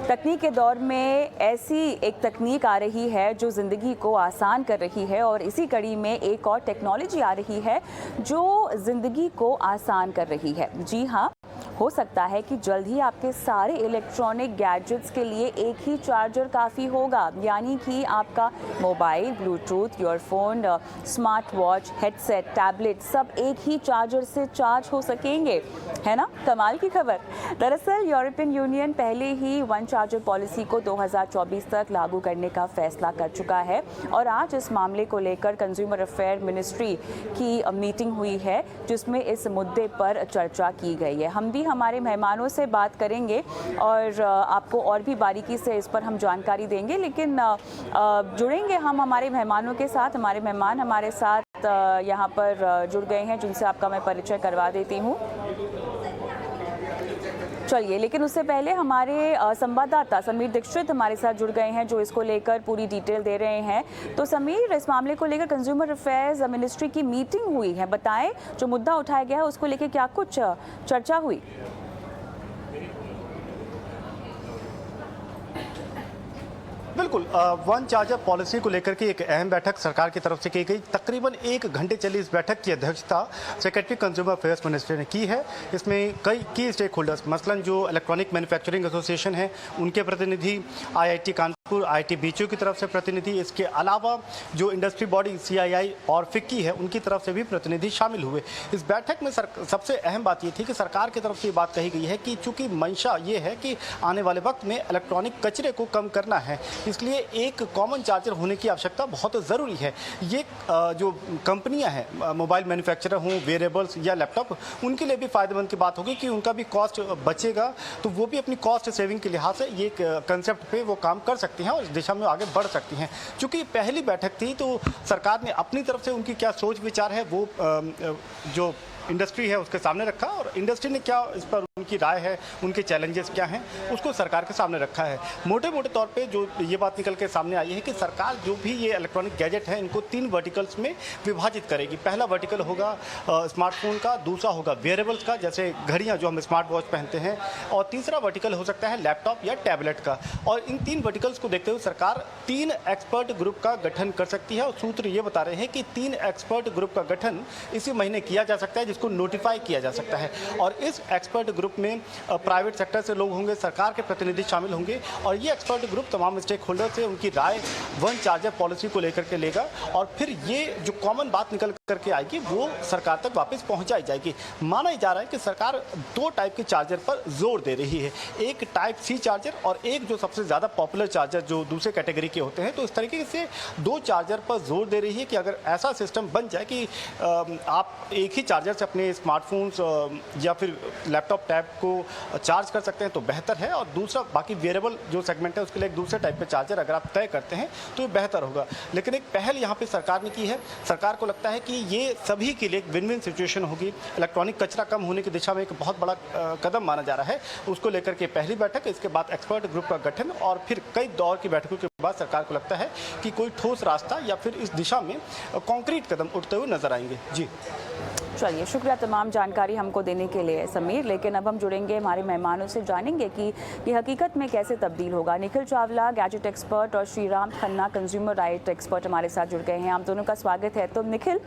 तकनीक के दौर में ऐसी एक तकनीक आ रही है जो ज़िंदगी को आसान कर रही है और इसी कड़ी में एक और टेक्नोलॉजी आ रही है जो ज़िंदगी को आसान कर रही है। जी हाँ, हो सकता है कि जल्द ही आपके सारे इलेक्ट्रॉनिक गैजेट्स के लिए एक ही चार्जर काफ़ी होगा, यानी कि आपका mobile, Bluetooth, earphone, smart watch, headset, tablet सब एक ही चार्जर से चार्ज हो सकेंगे। है ना कमाल की खबर। दरअसल यूरोपियन यूनियन पहले ही वन चार्जर पॉलिसी को 2024 तक लागू करने का फैसला कर चुका है और आज इस मामले को लेकर कंज्यूमर अफेयर मिनिस्ट्री की मीटिंग हुई है जिसमें इस मुद्दे पर चर्चा की गई है। हम भी हमारे मेहमानों से बात करेंगे और आपको और भी बारीकी से इस पर हम जानकारी देंगे, लेकिन जुड़ेंगे हम हमारे मेहमानों के साथ। हमारे मेहमान हमारे साथ यहाँ पर जुड़ गए हैं जिनसे आपका मैं परिचय करवा देती हूँ। चलिए, लेकिन उससे पहले हमारे संवाददाता समीर दीक्षित हमारे साथ जुड़ गए हैं जो इसको लेकर पूरी डिटेल दे रहे हैं। तो समीर, इस मामले को लेकर कंज्यूमर अफेयर्स मिनिस्ट्री की मीटिंग हुई है, बताएं जो मुद्दा उठाया गया है उसको लेकर क्या कुछ चर्चा हुई? बिल्कुल, वन चार्जर पॉलिसी को लेकर के एक अहम बैठक सरकार की तरफ से की गई। तकरीबन 1 घंटे चली इस बैठक की अध्यक्षता सेक्रेटरी कंज्यूमर अफेयर्स मिनिस्ट्री ने की है। इसमें कई की स्टेक होल्डर्स, मसलन जो इलेक्ट्रॉनिक मैन्युफैक्चरिंग एसोसिएशन है उनके प्रतिनिधि, आईआईटी कानपुर, आईआईटी बीचू की तरफ से प्रतिनिधि, इसके अलावा जो इंडस्ट्री बॉडी सीआईआई और फिक्की है उनकी तरफ से भी प्रतिनिधि शामिल हुए। इस बैठक में सबसे अहम बात ये थी कि सरकार की तरफ से ये बात कही गई है कि चूंकि मंशा ये है कि आने वाले वक्त में इलेक्ट्रॉनिक कचरे को कम करना है, इसलिए एक कॉमन चार्जर होने की आवश्यकता बहुत ज़रूरी है। ये जो कंपनियां हैं, मोबाइल मैन्युफैक्चरर हों, वेयरेबल्स या लैपटॉप, उनके लिए भी फ़ायदेमंद की बात होगी कि उनका भी कॉस्ट बचेगा, तो वो भी अपनी कॉस्ट सेविंग के लिहाज से ये कंसेप्ट पे वो काम कर सकती हैं और इस दिशा में आगे बढ़ सकती हैं। चूँकि पहली बैठक थी तो सरकार ने अपनी तरफ से उनकी क्या सोच विचार है वो जो इंडस्ट्री है उसके सामने रखा और इंडस्ट्री ने क्या इस पर उनकी राय है, उनके चैलेंजेस क्या हैं, उसको सरकार के सामने रखा है। मोटे मोटे तौर पे जो ये बात निकल के सामने आई है कि सरकार जो भी ये इलेक्ट्रॉनिक गैजेट है इनको 3 वर्टिकल्स में विभाजित करेगी। पहला वर्टिकल होगा स्मार्टफोन का, दूसरा होगा वेयरेबल्स का जैसे घड़ियाँ जो हम स्मार्ट वॉच पहनते हैं, और तीसरा वर्टिकल हो सकता है लैपटॉप या टैबलेट का। और इन 3 वर्टिकल्स को देखते हुए सरकार 3 एक्सपर्ट ग्रुप का गठन कर सकती है और सूत्र ये बता रहे हैं कि 3 एक्सपर्ट ग्रुप का गठन इसी महीने किया जा सकता है, जिसको नोटिफाई किया जा सकता है। और इस एक्सपर्ट ग्रुप में प्राइवेट सेक्टर से लोग होंगे, सरकार के प्रतिनिधि शामिल होंगे और ये एक्सपर्ट ग्रुप तमाम स्टेक होल्डर से उनकी राय वन चार्जर पॉलिसी को लेकर के लेगा और फिर ये जो कॉमन बात निकल करके आएगी वो सरकार तक वापस पहुंचाई जाएगी। माना जा रहा है कि सरकार 2 टाइप के चार्जर पर जोर दे रही है, एक टाइप सी चार्जर और एक जो सबसे ज़्यादा पॉपुलर चार्जर जो दूसरे कैटेगरी के होते हैं। तो इस तरीके से 2 चार्जर पर जोर दे रही है कि अगर ऐसा सिस्टम बन जाए कि आप एक ही चार्जर से अपने स्मार्टफोन्स या फिर लैपटॉप टैब को चार्ज कर सकते हैं तो बेहतर है, और दूसरा बाकी वेयरेबल जो सेगमेंट है उसके लिए एक दूसरे टाइप के चार्जर अगर आप तय करते हैं तो ये बेहतर होगा। लेकिन एक पहल यहाँ पे सरकार ने की है। सरकार को लगता है कि ये सभी के लिए एक विन विन सिचुएशन होगी। इलेक्ट्रॉनिक कचरा कम होने की दिशा में एक बहुत बड़ा कदम माना जा रहा है। उसको लेकर के पहली बैठक, इसके बाद एक्सपर्ट ग्रुप का गठन और फिर कई दौर की बैठकों के बाद सरकार को लगता है कि कोई ठोस रास्ता या फिर इस दिशा में कॉन्क्रीट कदम उठते हुए नजर आएंगे। जी चलिए, शुक्रिया तमाम जानकारी हमको देने के लिए समीर। लेकिन अब हम जुड़ेंगे हमारे मेहमानों से, जानेंगे कि ये हकीकत में कैसे तब्दील होगा। निखिल चावला गैजेट एक्सपर्ट और Shriram Khanna consumer right expert हमारे साथ जुड़ गए हैं। आप दोनों का स्वागत है। तो निखिल,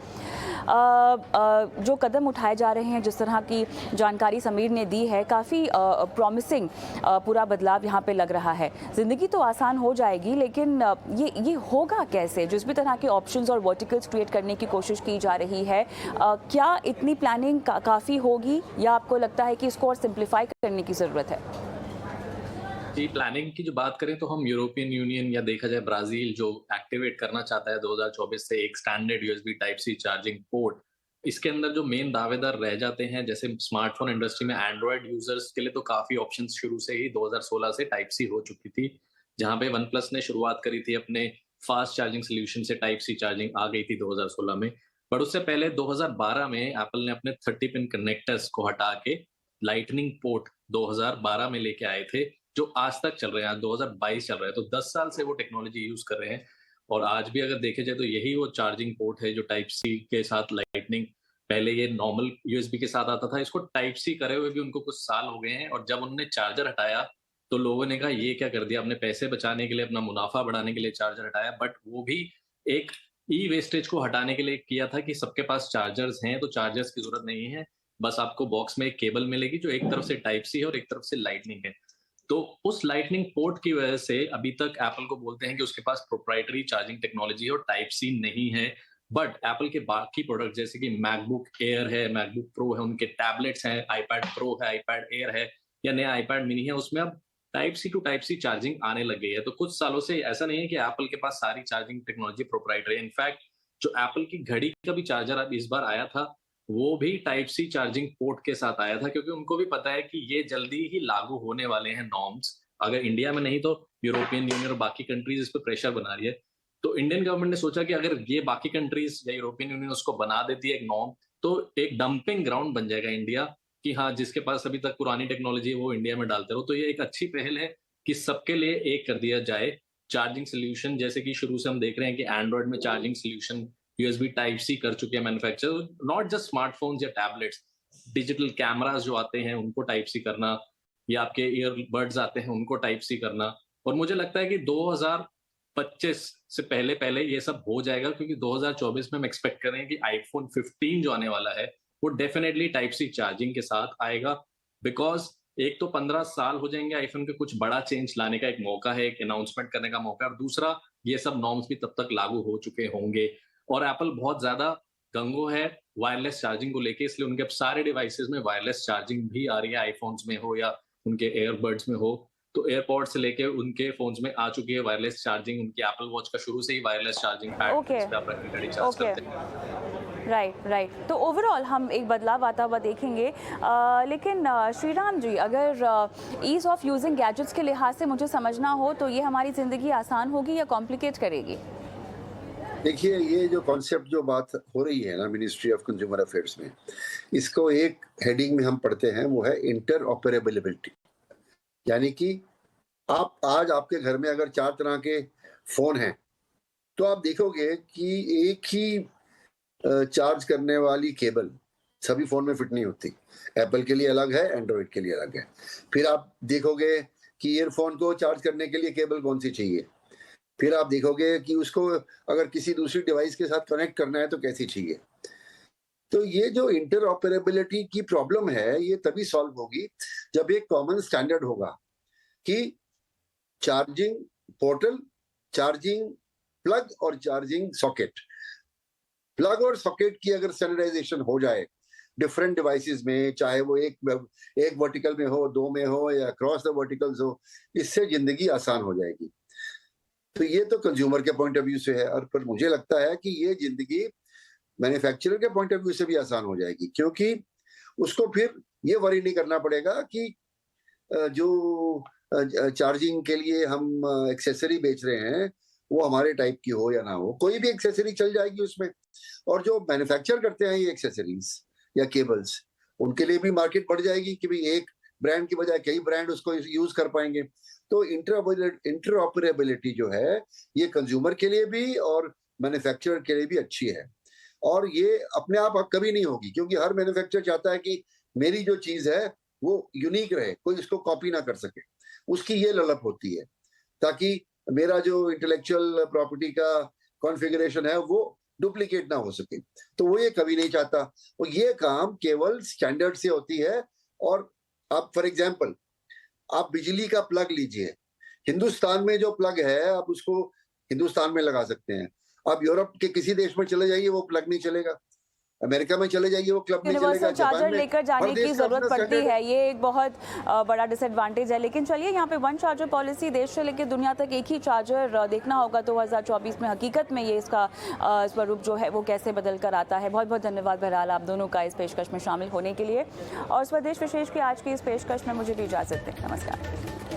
जो कदम उठाए जा रहे हैं, जिस तरह की जानकारी समीर ने दी है, काफ़ी प्रॉमिसिंग पूरा बदलाव यहाँ पे लग रहा है। ज़िंदगी तो आसान हो जाएगी, लेकिन ये होगा कैसे? जिस भी तरह के ऑप्शंस और वर्टिकल्स क्रिएट करने की कोशिश की जा रही है, क्या इतनी प्लानिंग काफ़ी होगी या आपको लगता है कि इसको और सिंप्लीफाई करने की ज़रूरत है? जी, प्लानिंग की जो बात करें तो हम यूरोपियन यूनियन या देखा जाए ब्राजील जो एक्टिवेट करना चाहता है 2024 से एक standard USB type C charging port, इसके अंदर जो मेन दावेदार रह जाते हैं, जैसे स्मार्टफोन इंडस्ट्री में एंड्रॉयड यूजर्स के लिए तो काफी ऑप्शंस शुरू से ही 2016 से टाइप सी हो चुकी थी, जहां पे वन प्लस ने शुरुआत करी थी अपने फास्ट चार्जिंग सोल्यूशन से, टाइप सी चार्जिंग आ गई थी 2016 में। बट उससे पहले 2012 में एप्पल ने अपने 30 पिन कनेक्टर्स को हटा के लाइटनिंग पोर्ट 2012 में लेके आए थे, जो आज तक चल रहे हैं। आज 2022 चल रहा है, तो 10 साल से वो टेक्नोलॉजी यूज कर रहे हैं और आज भी अगर देखे जाए तो यही वो चार्जिंग पोर्ट है जो टाइप सी के साथ लाइटनिंग, पहले ये नॉर्मल यूएसबी के साथ आता था, इसको टाइप सी करे हुए भी उनको कुछ साल हो गए हैं। और जब उन्होंने चार्जर हटाया तो लोगों ने कहा ये क्या कर दिया, अपने पैसे बचाने के लिए, अपना मुनाफा बढ़ाने के लिए चार्जर हटाया। बट वो भी एक ई वेस्टेज को हटाने के लिए किया था कि सबके पास चार्जर्स हैं, तो चार्जर्स की जरूरत नहीं है, बस आपको बॉक्स में एक केबल मिलेगी जो एक तरफ से टाइप सी है और एक तरफ से लाइटनिंग है। तो उस लाइटनिंग पोर्ट की वजह से अभी तक एप्पल को बोलते हैं कि उसके पास प्रोप्राइटरी चार्जिंग टेक्नोलॉजी है और टाइप सी नहीं है। बट एप्पल के बाकी प्रोडक्ट जैसे कि मैकबुक एयर है, मैकबुक प्रो है, उनके टैबलेट्स हैं, आईपैड प्रो है, आईपैड एयर है या नया आईपैड मिनी है, उसमें अब type C to type C charging आने लग गई है। तो कुछ सालों से ऐसा नहीं है कि एप्पल के पास सारी चार्जिंग टेक्नोलॉजी प्रोप्राइटरी है। इनफैक्ट जो एप्पल की घड़ी का भी चार्जर अब इस बार आया था, वो भी टाइप सी चार्जिंग पोर्ट के साथ आया था, क्योंकि उनको भी पता है कि ये जल्दी ही लागू होने वाले हैं नॉर्म्स। अगर इंडिया में नहीं तो यूरोपियन यूनियन और बाकी कंट्रीज इस पर प्रेशर बना रही है। तो इंडियन गवर्नमेंट ने सोचा कि अगर ये बाकी कंट्रीज या यूरोपियन यूनियन उसको बना देती है एक नॉर्म, तो एक डंपिंग ग्राउंड बन जाएगा इंडिया कि हाँ, जिसके पास अभी तक पुरानी टेक्नोलॉजी है वो इंडिया में डालते रहो। तो ये एक अच्छी पहल है कि सबके लिए एक कर दिया जाए चार्जिंग सोल्यूशन। जैसे कि शुरू से हम देख रहे हैं कि एंड्रॉइड में charging solution USB type C कर चुके हैं मैन्युफैक्चरर, नॉट जस्ट स्मार्टफोन्स या टैबलेट्स, डिजिटल कैमरास जो आते हैं उनको टाइप सी करना, या आपके ईयरबड्स आते हैं उनको टाइप सी करना। और मुझे लगता है कि 2025 से पहले पहले ये सब हो जाएगा, क्योंकि 2024 में हम एक्सपेक्ट कर रहे हैं कि आईफोन 15 जो आने वाला है वो डेफिनेटली टाइप सी चार्जिंग के साथ आएगा। बिकॉज एक तो 15 साल हो जाएंगे आईफोन के कुछ बड़ा चेंज लाने का, एक मौका है, एक अनाउंसमेंट करने का मौका है, और दूसरा ये सब नॉर्म्स भी तब तक लागू हो चुके होंगे। और एप्पल बहुत ज्यादा गंगो है वायरलेस चार्जिंग को लेके, इसलिए उनके अब सारे डिवाइसेस में वायरलेस चार्जिंग भी आ रही है, आईफोन्स में हो या उनके एयरबड्स में हो। तो एयरपॉड से लेके उनके फोन्स में आ चुकी है वायरलेस चार्जिंग, उनकी एप्पल वॉच का शुरू से ही वायरलेस चार्जिंग पैड ओके, जिस पे आप रख के घड़ी चार्ज ओके, करते हैं। राइट। तो ओवरऑल हम एक बदलाव आता हुआ देखेंगे। लेकिन श्रीराम जी, अगर ईज ऑफ यूजिंग गैजेट्स के लिहाज से मुझे समझना हो तो ये हमारी ज़िंदगी आसान होगी या कॉम्प्लिकेट करेगी? देखिए, ये जो कॉन्सेप्ट जो बात हो रही है ना मिनिस्ट्री ऑफ कंज्यूमर अफेयर्स में, इसको एक हेडिंग में हम पढ़ते हैं, वो है इंटर ऑपरेबिलिटी। यानी कि आप आज आपके घर में अगर 4 तरह के फोन हैं, तो आप देखोगे कि एक ही चार्ज करने वाली केबल सभी फोन में फिट नहीं होती। एप्पल के लिए अलग है, एंड्रॉइड के लिए अलग है। फिर आप देखोगे कि ईयरफोन को चार्ज करने के लिए केबल कौन सी चाहिए। फिर आप देखोगे कि उसको अगर किसी दूसरी डिवाइस के साथ कनेक्ट करना है तो कैसी चाहिए। तो ये जो इंटर ऑपरेबिलिटी की प्रॉब्लम है, ये तभी सॉल्व होगी जब एक कॉमन स्टैंडर्ड होगा कि चार्जिंग पोर्टल, चार्जिंग प्लग और चार्जिंग सॉकेट। प्लग और सॉकेट की अगर स्टैंडर्डाइजेशन हो जाए डिफरेंट डिवाइसेस में, चाहे वो एक वर्टिकल में हो, 2 में हो या क्रॉस द वर्टिकल्स हो, इससे जिंदगी आसान हो जाएगी। तो ये तो कंज्यूमर के पॉइंट ऑफ व्यू से है, और पर मुझे लगता है कि ये जिंदगी मैन्युफैक्चरर के पॉइंट ऑफ व्यू से भी आसान हो जाएगी, क्योंकि उसको फिर ये वरी नहीं करना पड़ेगा कि जो चार्जिंग के लिए हम एक्सेसरी बेच रहे हैं वो हमारे टाइप की हो या ना हो, कोई भी एक्सेसरी चल जाएगी उसमें। और जो मैन्युफैक्चर करते हैं ये एक्सेसरीज या केबल्स, उनके लिए भी मार्केट बढ़ जाएगी कि भाई एक ब्रांड की बजाय कई ब्रांड उसको यूज कर पाएंगे। तो इंटरऑपरेबिलिटी जो है ये कंज्यूमर के लिए भी और मैन्युफैक्चरर के लिए भी अच्छी है। और ये अपने आप कभी नहीं होगी, क्योंकि हर मैन्युफैक्चरर चाहता है कि मेरी जो चीज है वो यूनिक रहे, कोई इसको कॉपी ना कर सके। उसकी ये ललक होती है ताकि मेरा जो इंटेलेक्चुअल प्रॉपर्टी का कॉन्फ़िगरेशन है वो डुप्लीकेट ना हो सके। तो वो ये कभी नहीं चाहता। और ये काम केवल स्टैंडर्ड से होती है। और आप फॉर एग्जांपल आप बिजली का प्लग लीजिए, हिंदुस्तान में जो प्लग है आप उसको हिंदुस्तान में लगा सकते हैं। आप यूरोप के किसी देश में चले जाइए वो प्लग नहीं चलेगा, अमेरिका में चले जाइए वो क्लब नहीं चलेगा, यूनिवर्सल चार्जर लेकर जाने की जरूरत पड़ती है। है, ये एक बहुत बड़ा डिसएडवांटेज है। लेकिन चलिए, यहाँ पे वन चार्जर पॉलिसी देश से लेकर दुनिया तक एक ही चार्जर देखना होगा 2024 में हकीकत में ये इसका स्वरूप जो है वो कैसे बदल कर आता है। बहुत बहुत धन्यवाद बहरहाल आप दोनों का इस पेशकश में शामिल होने के लिए। और स्वदेश विशेष की आज की इस पेशकश में मुझे भी इजाज़त दें। नमस्कार।